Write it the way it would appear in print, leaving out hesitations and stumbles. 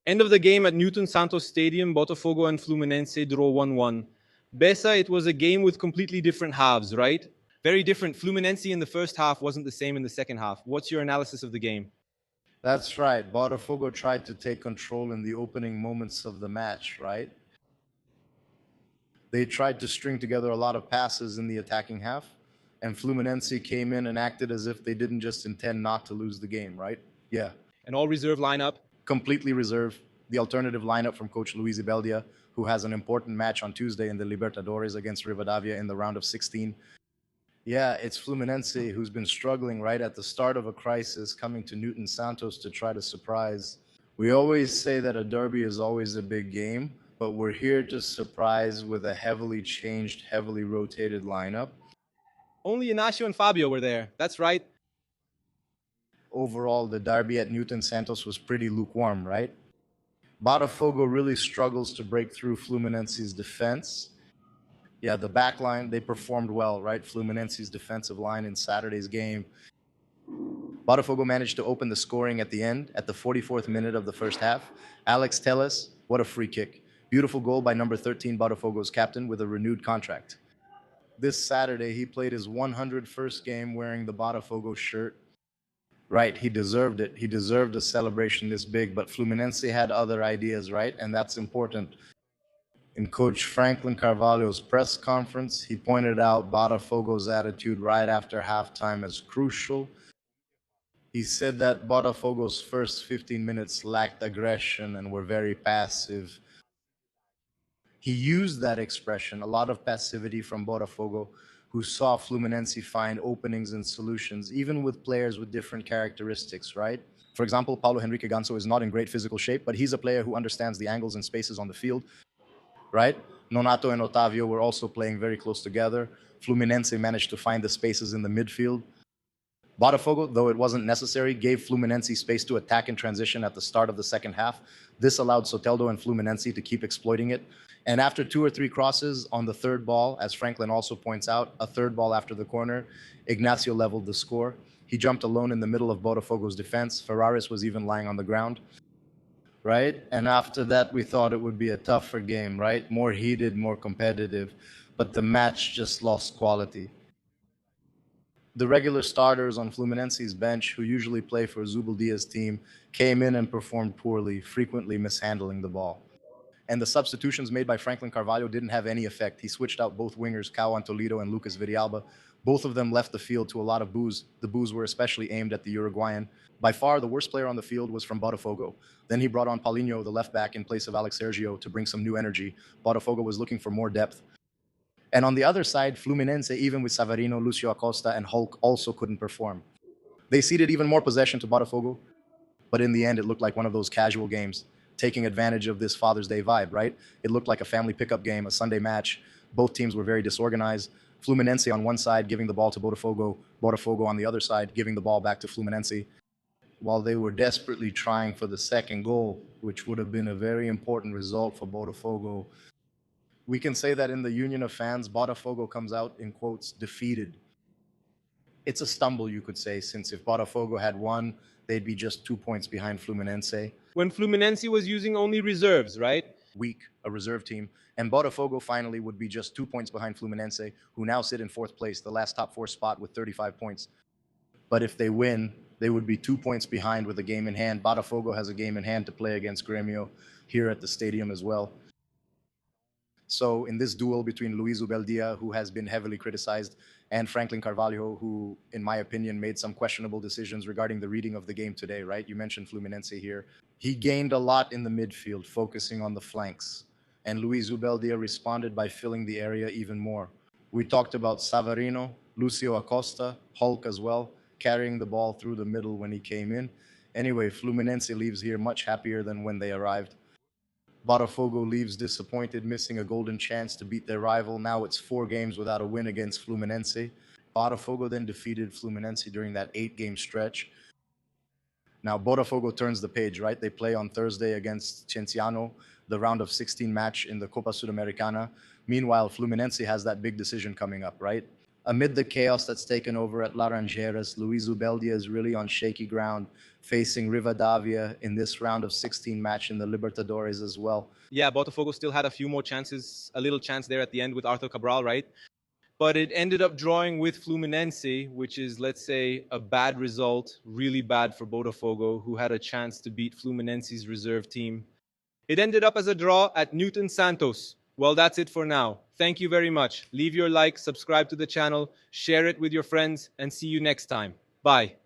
End of the game at Newton Santos Stadium, Botafogo and Fluminense draw 1-1. Bessa, it was a game with completely different halves, right? Very different. Fluminense in the first half wasn't the same in the second half. What's your analysis of the game? That's right. Botafogo tried to take control in the opening moments of the match, right? They tried to string together a lot of passes in the attacking half, and Fluminense came in and acted as if they didn't just intend not to lose the game, right? Yeah. An all reserve lineup. Completely reserve. The alternative lineup from coach Luis Ibeldia, who has an important match on Tuesday in the Libertadores against Rivadavia in the round of 16. Yeah, it's Fluminense who's been struggling right at the start of a crisis, coming to Newton Santos to try to surprise. We always say that a derby is always a big game, but we're here to surprise with a heavily changed, heavily rotated lineup. Only Inacio and Fabio were there. That's right. Overall, the derby at Newton Santos was pretty lukewarm, right? Botafogo really struggles to break through Fluminense's defense. Yeah, the back line, they performed well, right? Fluminense's defensive line in Saturday's game. Botafogo managed to open the scoring at the end, at the 44th minute of the first half. Alex Telles, what a free kick. Beautiful goal by number 13, Botafogo's captain, with a renewed contract. This Saturday, he played his 101st game wearing the Botafogo shirt. Right, he deserved it. He deserved a celebration this big, but Fluminense had other ideas, right? And that's important. In Coach Franklin Carvalho's press conference, he pointed out Botafogo's attitude right after halftime as crucial. He said that Botafogo's first 15 minutes lacked aggression and were very passive. He used that expression, a lot of passivity from Botafogo, who saw Fluminense find openings and solutions, even with players with different characteristics, right? For example, Paulo Henrique Ganso is not in great physical shape, but he's a player who understands the angles and spaces on the field, right? Nonato and Otavio were also playing very close together. Fluminense managed to find the spaces in the midfield. Botafogo, though it wasn't necessary, gave Fluminense space to attack in transition at the start of the second half. This allowed Soteldo and Fluminense to keep exploiting it. And after 2 or 3 crosses on the third ball, as Franklin also points out, a third ball after the corner, Ignacio leveled the score. He jumped alone in the middle of Botafogo's defense. Ferraris was even lying on the ground, right? And after that, we thought it would be a tougher game, right? More heated, more competitive. But the match just lost quality. The regular starters on Fluminense's bench, who usually play for Zubeldia's team, came in and performed poorly, frequently mishandling the ball. And the substitutions made by Franklin Carvalho didn't have any effect. He switched out both wingers, Cao Antolido and Lucas Villalba. Both of them left the field to a lot of boos. The boos were especially aimed at the Uruguayan. By far, the worst player on the field was from Botafogo. Then he brought on Paulinho, the left back, in place of Alex Sergio to bring some new energy. Botafogo was looking for more depth. And on the other side, Fluminense, even with Savarino, Lucio Acosta, and Hulk, also couldn't perform. They ceded even more possession to Botafogo, but in the end, it looked like one of those casual games, taking advantage of this Father's Day vibe, right? It looked like a family pickup game, a Sunday match. Both teams were very disorganized. Fluminense on one side giving the ball to Botafogo, Botafogo on the other side giving the ball back to Fluminense, while they were desperately trying for the second goal, which would have been a very important result for Botafogo. We can say that in the union of fans, Botafogo comes out, in quotes, defeated. It's a stumble, you could say, since if Botafogo had won, they'd be just 2 points behind Fluminense. When Fluminense was using only reserves, right? Weak, a reserve team. And Botafogo finally would be just 2 points behind Fluminense, who now sit in 4th place, the last top 4 spot with 35 points. But if they win, they would be 2 points behind with a game in hand. Botafogo has a game in hand to play against Grêmio here at the stadium as well. So in this duel between Luis Ubeldia, who has been heavily criticized, and Franklin Carvalho, who, in my opinion, made some questionable decisions regarding the reading of the game today, right? You mentioned Fluminense here. He gained a lot in the midfield, focusing on the flanks. And Luis Ubeldia responded by filling the area even more. We talked about Savarino, Lucio Acosta, Hulk as well, carrying the ball through the middle when he came in. Anyway, Fluminense leaves here much happier than when they arrived. Botafogo leaves disappointed, missing a golden chance to beat their rival. Now it's 4 games without a win against Fluminense. Botafogo then defeated Fluminense during that 8-game stretch. Now Botafogo turns the page, right? They play on Thursday against Cienciano, the round of 16 match in the Copa Sudamericana. Meanwhile, Fluminense has that big decision coming up, right? amid the chaos that's taken over at Laranjeiras, Luiz Ubeldia is really on shaky ground, facing Rivadavia in this round of 16 match in the Libertadores as well. Yeah, Botafogo still had a few more chances, a little chance there at the end with Arthur Cabral, right? But it ended up drawing with Fluminense, which is, let's say, a bad result, really bad for Botafogo, who had a chance to beat Fluminense's reserve team. It ended up as a draw at Newton Santos. Well, that's it for now. Thank you very much. Leave your like, subscribe to the channel, share it with your friends, and see you next time. Bye.